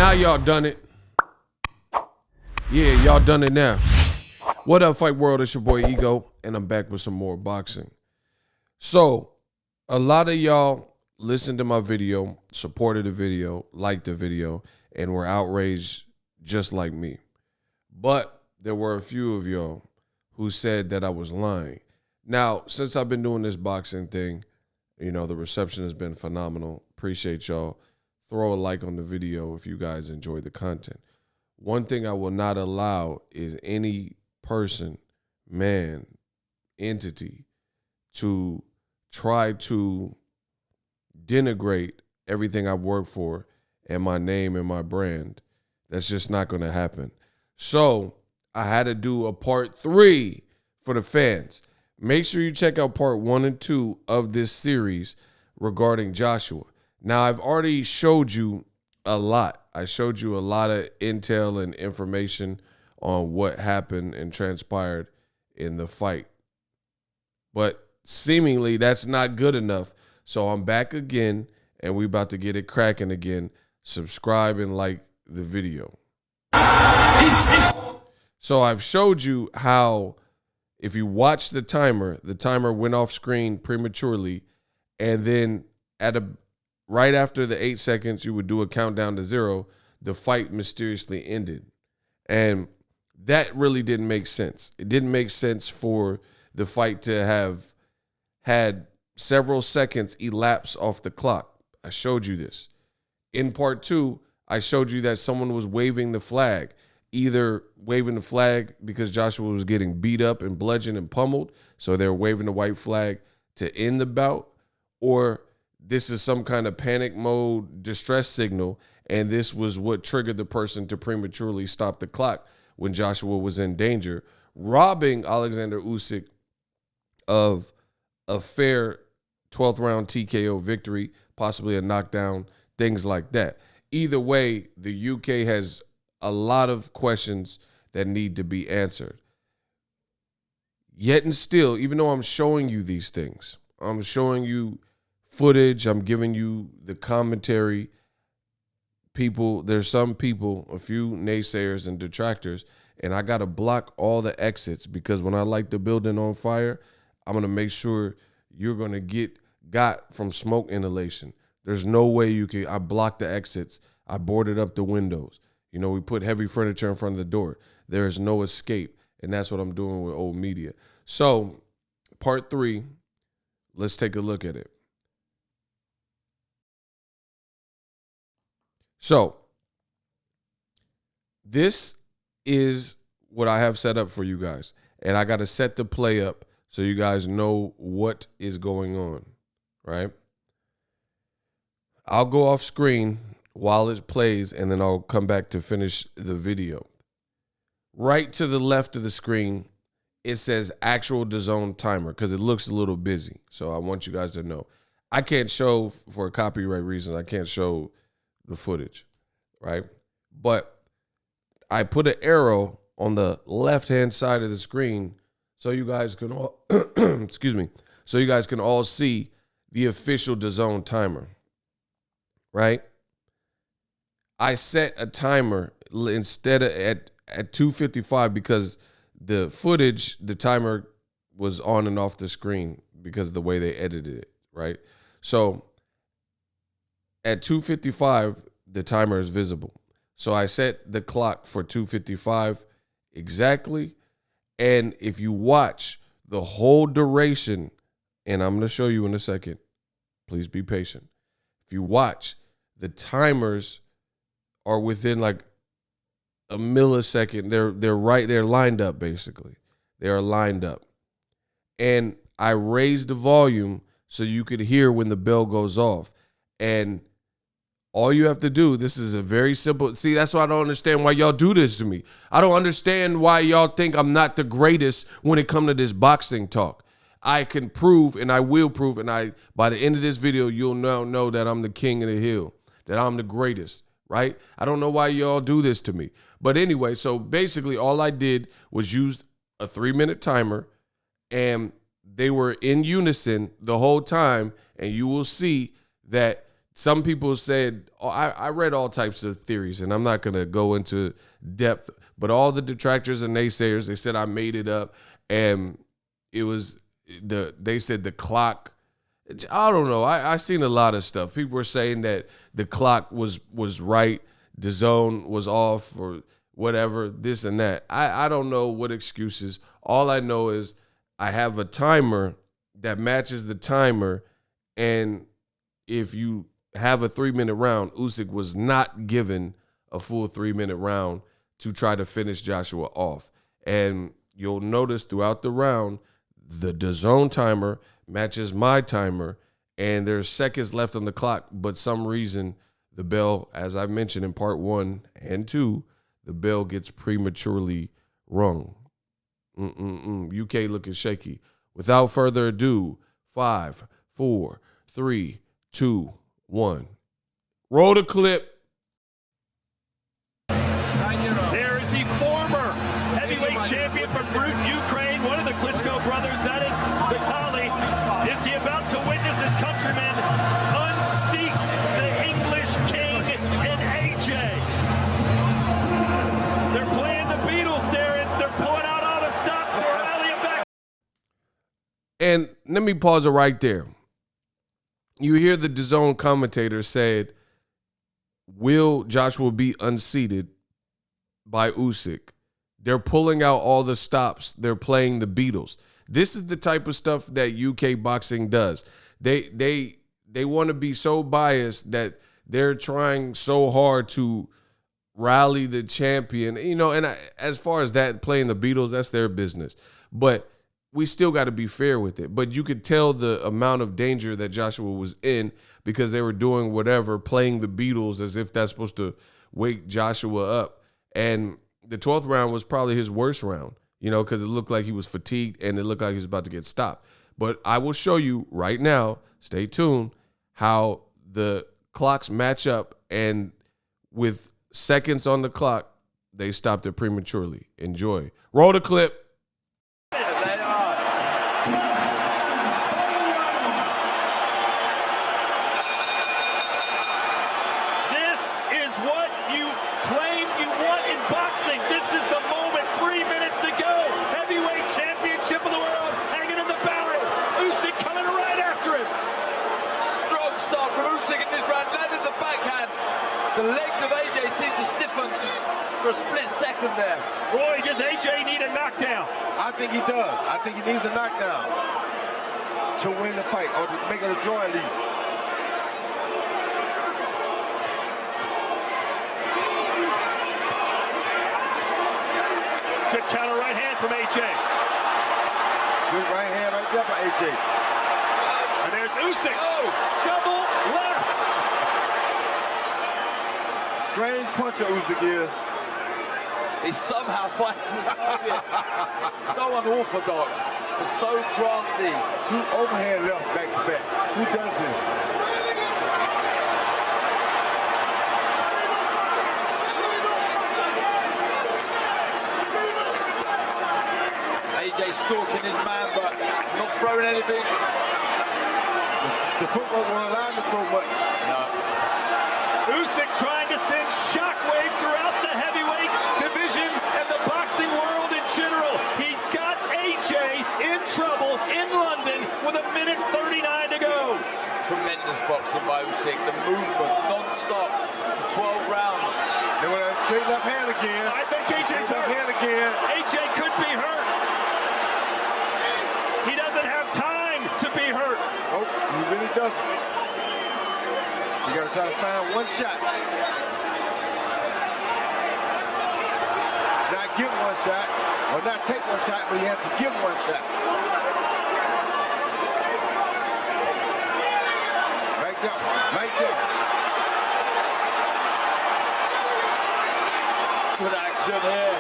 Now y'all done it. Yeah, y'all done it now. What up, Fight World? It's your boy Ego, and I'm back with some more boxing. So, a lot of y'all listened to my video, supported the video, liked the video, and were outraged just like me. But there were a few of y'all who said that I was lying. Now, since I've been doing this boxing thing, you know, the reception has been phenomenal. Appreciate y'all. Throw a like on the video if you guys enjoy the content. One thing I will not allow is any person, man, entity to try to denigrate everything I've worked for and my name and my brand. That's just not going to happen. So I had to do a part 3 for the fans. Make sure you check out part 1 and 2 of this series regarding Joshua. Now, I've already showed you a lot. I showed you a lot of intel and information on what happened and transpired in the fight. But seemingly that's not good enough. So I'm back again, and we about to get it cracking again. Subscribe and like the video. So I've showed you how if you watch the timer went off screen prematurely, and then right after the 8 seconds, you would do a countdown to 0, the fight mysteriously ended. And that really didn't make sense. It didn't make sense for the fight to have had several seconds elapse off the clock. I showed you this. In part 2, I showed you that someone was waving the flag, either waving the flag because Joshua was getting beat up and bludgeoned and pummeled, so they were waving the white flag to end the bout, or this is some kind of panic mode distress signal, and this was what triggered the person to prematurely stop the clock when Joshua was in danger, robbing Alexander Usyk of a fair 12th round TKO victory, possibly a knockdown, things like that. Either way, the UK has a lot of questions that need to be answered. Yet and still, even though I'm showing you these things, I'm showing you footage, I'm giving you the commentary, there's some people, a few naysayers and detractors, and I got to block all the exits because when I light the building on fire, I'm going to make sure you're going to got from smoke inhalation. There's no way I blocked the exits. I boarded up the windows. You know, we put heavy furniture in front of the door. There is no escape, and that's what I'm doing with old media. So, part 3, let's take a look at it. So, this is what I have set up for you guys, and I got to set the play up so you guys know what is going on, right? I'll go off screen while it plays, and then I'll come back to finish the video. Right to the left of the screen, it says actual DAZN timer because it looks a little busy. So I want you guys to know. I can't show, for copyright reasons, I can't show the footage, right? But I put an arrow on the left-hand side of the screen so you guys can all, excuse me, so you guys can all see the official DAZN timer, right? I set a timer instead of at 2:55 because the footage, the timer was on and off the screen because of the way they edited it, right? So at 2:55, the timer is visible. So I set the clock for 2:55 exactly. And if you watch the whole duration, and I'm going to show you in a second, please be patient. If you watch, the timers are within like a millisecond. They're lined up basically. They are lined up. And I raised the volume so you could hear when the bell goes off. And all you have to do, this is a very simple, see, that's why I don't understand why y'all do this to me. I don't understand why y'all think I'm not the greatest when it comes to this boxing talk. I can prove, and I will prove, and by the end of this video, you'll now know that I'm the king of the hill, that I'm the greatest, right? I don't know why y'all do this to me. But anyway, so basically all I did was use a 3-minute timer, and they were in unison the whole time, and you will see that some people said, I read all types of theories, and I'm not going to go into depth, but all the detractors and naysayers, they said I made it up, and it was they said the clock. I don't know. I seen a lot of stuff. People were saying that the clock was right, DAZN was off, or whatever, this and that. I don't know what excuses. All I know is I have a timer that matches the timer, and if you have a 3-minute round, Usyk was not given a full 3-minute round to try to finish Joshua off. And you'll notice throughout the round, the DAZN timer matches my timer, and there's seconds left on the clock, but some reason the bell, as I mentioned in part 1 and 2, the bell gets prematurely rung. UK looking shaky. Without further ado, 5, 4, 3, 2, 1. Roll the clip. There is the former heavyweight champion from Ukraine, one of the Klitschko brothers, that is Vitaly. Is he about to witness his countrymen unseat the English king in AJ? They're playing the Beatles, Darren. They're pulling out all the stops. They're rallying back. And let me pause it right there. You hear the DAZN commentator said, will Joshua be unseated by Usyk? They're pulling out all the stops. They're playing the Beatles. This is the type of stuff that UK boxing does. They want to be so biased that they're trying so hard to rally the champion. You know, and as far as that, playing the Beatles, that's their business. But we still got to be fair with it. But you could tell the amount of danger that Joshua was in because they were doing whatever, playing the Beatles as if that's supposed to wake Joshua up. And the 12th round was probably his worst round, you know, because it looked like he was fatigued and it looked like he was about to get stopped. But I will show you right now, stay tuned, how the clocks match up, and with seconds on the clock, they stopped it prematurely. Enjoy. Roll the clip. The legs of AJ seem to stiffen for a split second there. Roy, does AJ need a knockdown? I think he does. I think he needs a knockdown to win the fight, or to make it a draw at least. Good counter right hand from AJ. Good right hand right there by AJ. And there's Usyk. Oh, double left. Strange puncher Usyk is. He somehow finds this target. So unorthodox, but so crafty. 2 overhand left back to back. Who does this? AJ stalking his man, but not throwing anything. The footwork won't allow him to throw much. No. Usyk trying to send shockwaves throughout the heavyweight division and the boxing world in general. He's got AJ in trouble in London with 1:39 to go. Tremendous boxing by Usyk. The movement non-stop for 12 rounds. They want to straight left hand again. I think AJ's hurt. Left hand again. AJ could be hurt. He doesn't have time to be hurt. Nope, he really doesn't. You got to try to find one shot. Not give one shot, or not take one shot, but you have to give one shot. Right there, right there. Good action here.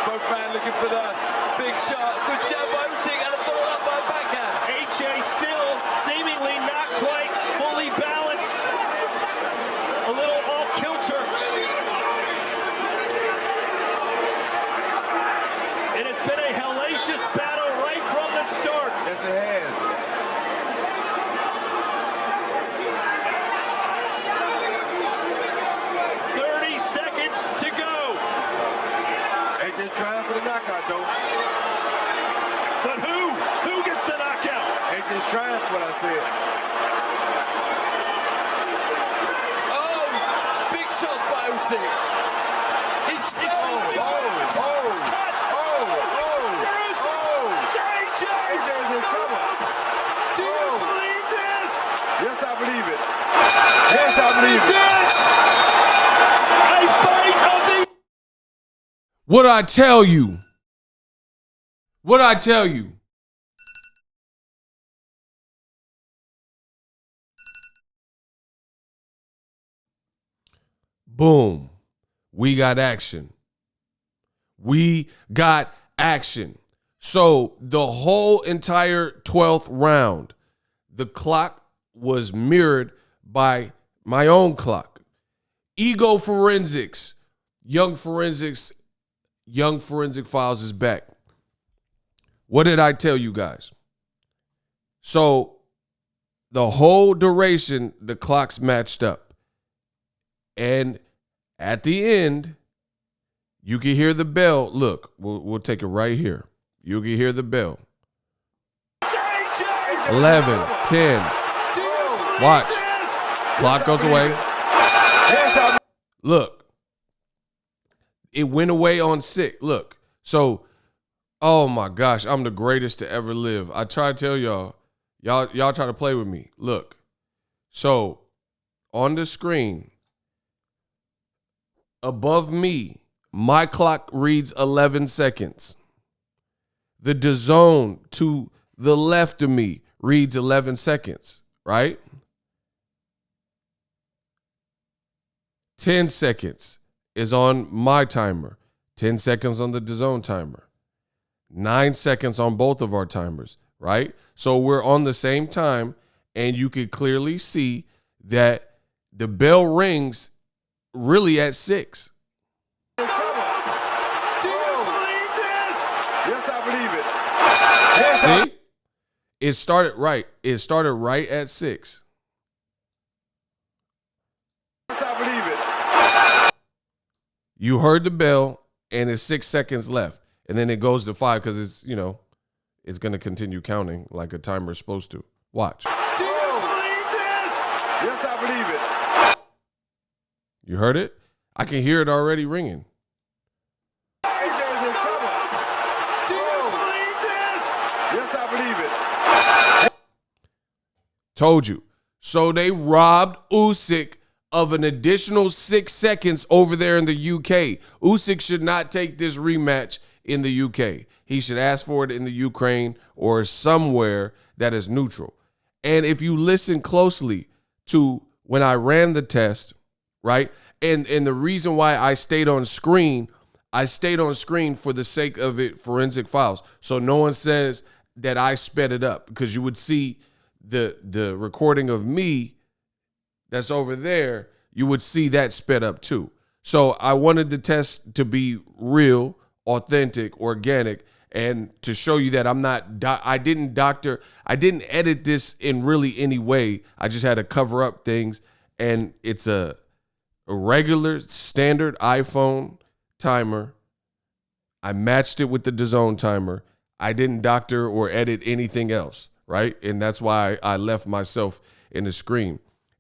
Both men looking for the big shot. Good jab by Usyk and a follow up by backhand. AJ still seemingly not quite fully balanced. A little off kilter. It has been a hellacious battle right from the start. Yes, it has. knockout, though. But who gets the knockout? AJ's trying what I said. Oh, big shot by Usyk. He's AJ's in trouble. Do you believe this? Yes, I believe it. Yes, I believe it. A fight of the... What I tell you? What I tell you? Boom. We got action. We got action. So the whole entire 12th round, the clock was mirrored by my own clock. Ego Forensics, Young Forensic Files is back. What did I tell you guys? So the whole duration, the clocks matched up. And at the end, you can hear the bell. Look, we'll take it right here. You can hear the bell. 11, 10. Watch. Clock goes away. Look. It went away on 6. Look. So, oh my gosh, I'm the greatest to ever live. I try to tell y'all. Y'all try to play with me. Look. So, on the screen, above me, my clock reads 11 seconds. The DAZN to the left of me reads 11 seconds, right? 10 seconds is on my timer. 10 seconds on the DAZN timer. 9 seconds on both of our timers, right? So we're on the same time, and you can clearly see that the bell rings really at 6. See? It started right. It started right at 6. Yes, I believe it. You heard the bell, and it's 6 seconds left. And then it goes to 5 because it's, it's going to continue counting like a timer is supposed to. Watch. Do you believe this? Yes, I believe it. You heard it? I can hear it already ringing. AJ's in trouble. Do you believe this? Yes, I believe it. Told you. So they robbed Usyk of an additional 6 seconds over there in the UK. Usyk should not take this rematch in the UK. He should ask for it in the Ukraine or somewhere that is neutral. And if you listen closely to when I ran the test, right? And the reason why I stayed on screen for the sake of it, forensic files. So no one says that I sped it up, because you would see the recording of me that's over there, you would see that sped up too. So I wanted the test to be real, authentic, organic, and to show you that I didn't edit this in really any way. I just had to cover up things, and it's a regular standard iPhone timer. I matched it with the DAZN timer. I didn't doctor or edit anything else, right? And that's why I left myself in the screen.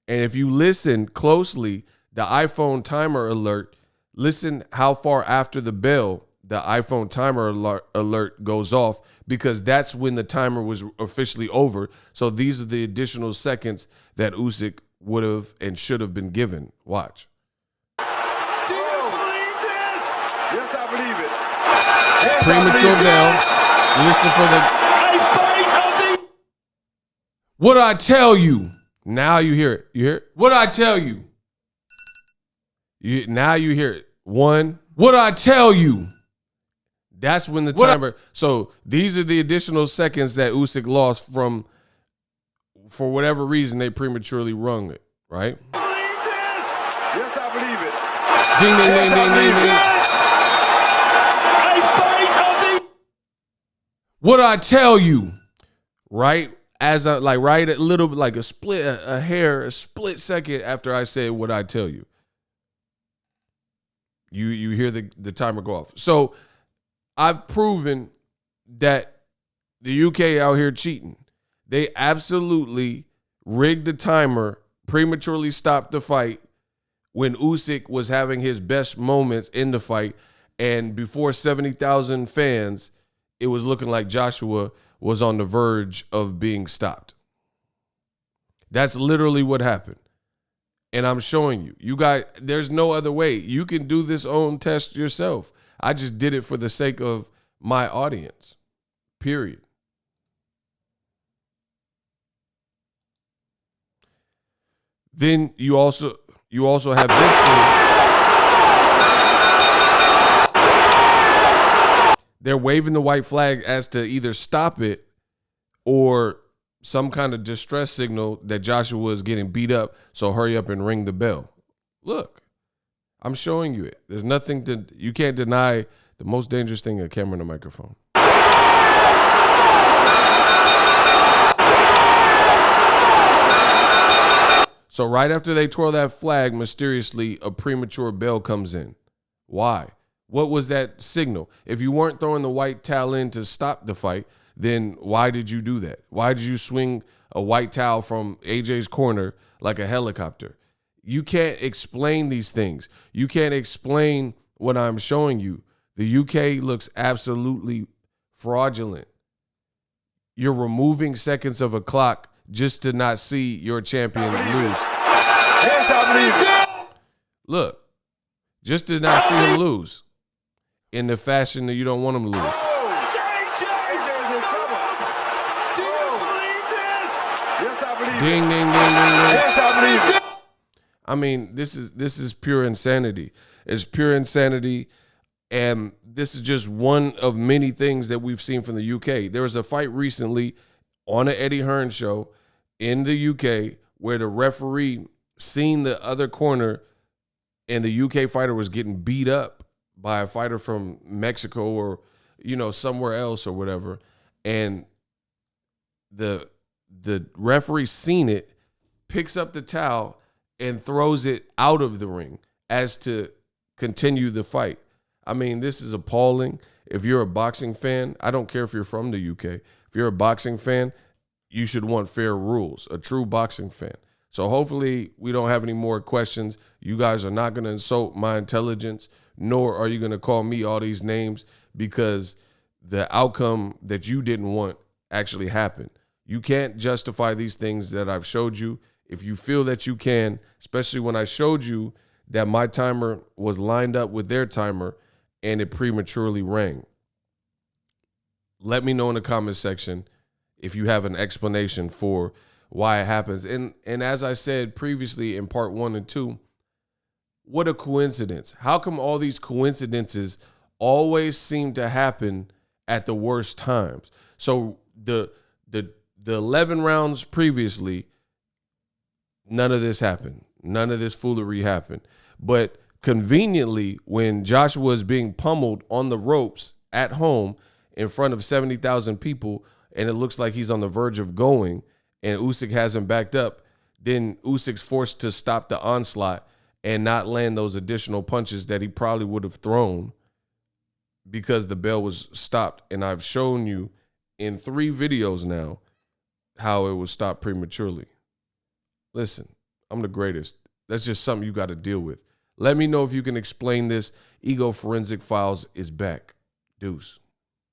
And if you listen closely, the iPhone timer alert, listen how far after the bell the iPhone timer alert goes off, because that's when the timer was officially over. So these are the additional seconds that Usyk would have and should have been given. Watch. Do you believe this? Yes, I believe it. Premature bell. Listen for the... A fight of the... What I tell you? Now you hear it. You hear it? What I tell you? Now you hear it. 1. What I tell you? That's when the timer... So these are the additional seconds that Usyk lost from... For whatever reason, they prematurely rung it, right? Believe this? Yes, I believe it. Ding, ding, ding, ding, ding, ding. A fight of the... What I tell you, right? As I right a little bit, like a split second after I said what I tell you. You hear the timer go off. So I've proven that the UK out here cheating. They absolutely rigged the timer, prematurely stopped the fight when Usyk was having his best moments in the fight, and before 70,000 fans, it was looking like Joshua was on the verge of being stopped. That's literally what happened. And I'm showing you. You guys, there's no other way. You can do this own test yourself. I just did it for the sake of my audience. Period. Then you also have this thing. They're waving the white flag as to either stop it or some kind of distress signal that Joshua is getting beat up, so hurry up and ring the bell. Look, I'm showing you it. There's nothing you can't deny the most dangerous thing, a camera and a microphone. So right after they twirl that flag, mysteriously, a premature bell comes in. Why? What was that signal? If you weren't throwing the white towel in to stop the fight, then why did you do that? Why did you swing a white towel from AJ's corner like a helicopter? You can't explain these things. You can't explain what I'm showing you. The UK looks absolutely fraudulent. You're removing seconds of a clock just to not see your champion lose. Look, just to not see him lose in the fashion that you don't want him to lose. Ding, ding, ding, ding, ding. I mean, this is pure insanity. It's pure insanity, and this is just one of many things that we've seen from the UK. There was a fight recently on an Eddie Hearn show in the UK where the referee seen the other corner and the UK fighter was getting beat up by a fighter from Mexico or, somewhere else or whatever. And the referee seen it, picks up the towel and throws it out of the ring as to continue the fight. I mean, this is appalling. If you're a boxing fan, I don't care if you're from the UK. If you're a boxing fan, you should want fair rules, a true boxing fan. So hopefully we don't have any more questions. You guys are not going to insult my intelligence, nor are you going to call me all these names, because the outcome that you didn't want actually happened. You can't justify these things that I've showed you. If you feel that you can, especially when I showed you that my timer was lined up with their timer and it prematurely rang. Let me know in the comment section if you have an explanation for why it happens. And as I said previously in part 1 and 2, what a coincidence. How come all these coincidences always seem to happen at the worst times? So the 11 rounds previously, none of this happened. None of this foolery happened. But conveniently, when Joshua is being pummeled on the ropes at home in front of 70,000 people, and it looks like he's on the verge of going, and Usyk has him backed up, then Usyk's forced to stop the onslaught and not land those additional punches that he probably would have thrown because the bell was stopped. And I've shown you in 3 videos now how it was stopped prematurely. Listen, I'm the greatest. That's just something you got to deal with. Let me know if you can explain this. Ego Forensic Files is back. Deuce.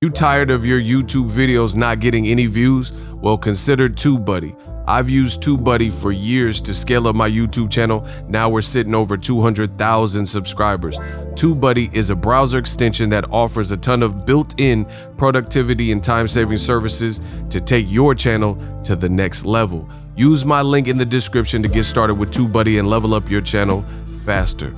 You tired of your YouTube videos not getting any views? Well, consider TubeBuddy. I've used TubeBuddy for years to scale up my YouTube channel. Now we're sitting over 200,000 subscribers. TubeBuddy is a browser extension that offers a ton of built-in productivity and time-saving services to take your channel to the next level. Use my link in the description to get started with TubeBuddy and level up your channel faster.